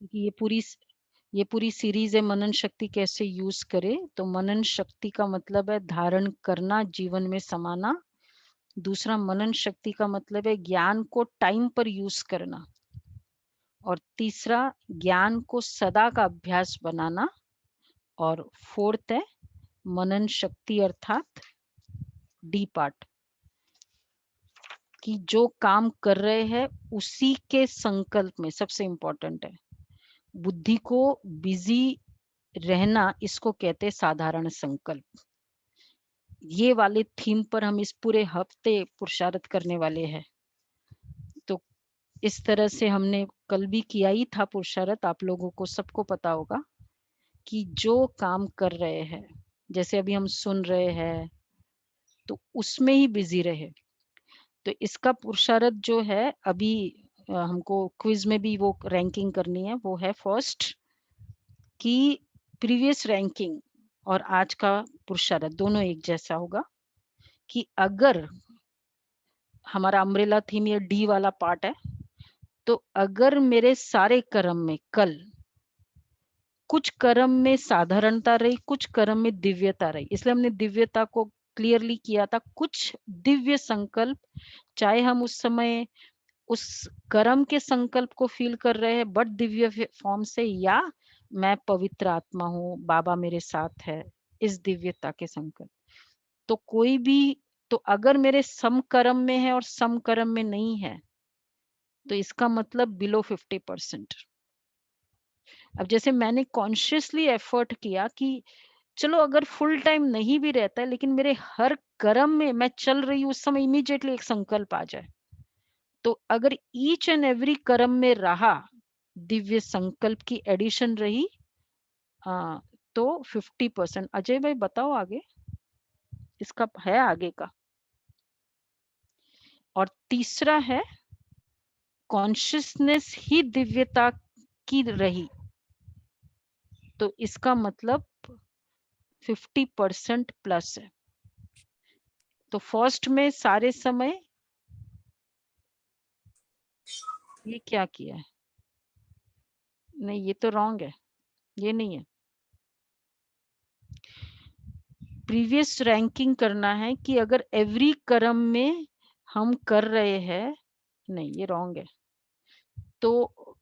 ये पूरी सीरीज है मनन शक्ति कैसे यूज करे। तो मनन शक्ति का मतलब है धारण करना, जीवन में समाना। दूसरा, मनन शक्ति का मतलब है ज्ञान को टाइम पर यूज करना। और तीसरा, ज्ञान को सदा का अभ्यास बनाना। और फोर्थ है मनन शक्ति अर्थात डी पार्ट, कि जो काम कर रहे हैं उसी के संकल्प में, सबसे इंपॉर्टेंट है बुद्धि को बिजी रहना, इसको कहते हैं साधारण संकल्प। ये वाले थीम पर हम इस पूरे हफ्ते पुरुषार्थ करने वाले हैं। तो इस तरह से हमने कल भी किया ही था पुरुषार्थ, आप लोगों को सबको पता होगा कि जो काम कर रहे हैं, जैसे अभी हम सुन रहे हैं, तो उसमें ही बिजी रहे। तो इसका पुरुषार्थ जो है अभी हमको क्विज में भी वो रैंकिंग करनी है। वो है फर्स्ट कि प्रीवियस रैंकिंग और आज का पुरुषार्थ दोनों एक जैसा होगा। कि अगर हमारा अम्ब्रेला थीम ये डी वाला पार्ट है, तो अगर मेरे सारे कर्म में कल कुछ कर्म में साधारणता रही, कुछ कर्म में दिव्यता रही, इसलिए हमने दिव्यता को क्लियरली किया था। कुछ दिव्य संकल्प, चाहे हम उस समय उस कर्म के संकल्प को फील कर रहे हैं बट दिव्य फॉर्म से, या मैं पवित्र आत्मा हूँ, बाबा मेरे साथ है, इस दिव्यता के संकल्प। तो कोई भी, तो अगर मेरे सम कर्म में है और सम कर्म में नहीं है, तो इसका मतलब बिलो 50%। अब जैसे मैंने कॉन्शियसली एफर्ट किया कि चलो अगर फुल टाइम नहीं भी रहता है, लेकिन मेरे हर कर्म में मैं चल रही हूँ, उस समय इमीडिएटली एक संकल्प आ जाए। तो अगर ईच एंड एवरी कर्म में रहा, दिव्य संकल्प की एडिशन रही, तो 50%। अजय भाई बताओ आगे, इसका है आगे का। और तीसरा है कॉन्शियसनेस ही दिव्यता की रही, तो इसका मतलब 50% प्लस है। तो फर्स्ट में सारे समय ये क्या किया है, नहीं ये तो रॉन्ग है, ये नहीं है। प्रीवियस रैंकिंग करना है कि अगर एवरी कर्म में हम कर रहे हैं, नहीं ये रॉन्ग है। तो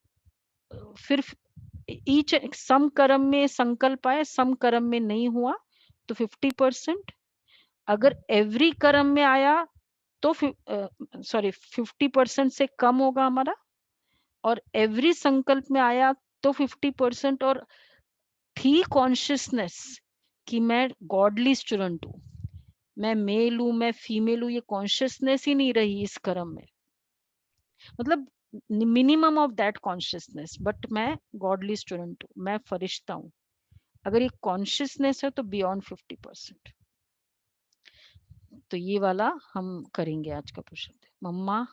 फिर ईच सम कर्म में संकल्प आए, सम कर्म में नहीं हुआ, तो 50%। अगर एवरी कर्म में आया तो सॉरी 50% से कम होगा हमारा, और एवरी संकल्प में आया तो 50%। और थी कॉन्शियसनेस कि मैं गॉडली स्टूडेंट हूँ, मैं मेल हूँ, मैं फीमेल हूँ, ये कॉन्शियसनेस ही नहीं रही इस कर्म में, मतलब minimum of that consciousness, but मैं गॉडली स्टूडेंट हूँ, मैं फरिश्ता हूँ। अगर ये कॉन्शियसनेस है तो बियॉन्ड 50%। तो ये वाला हम करेंगे आज का पुरुषार्थ। मम्मा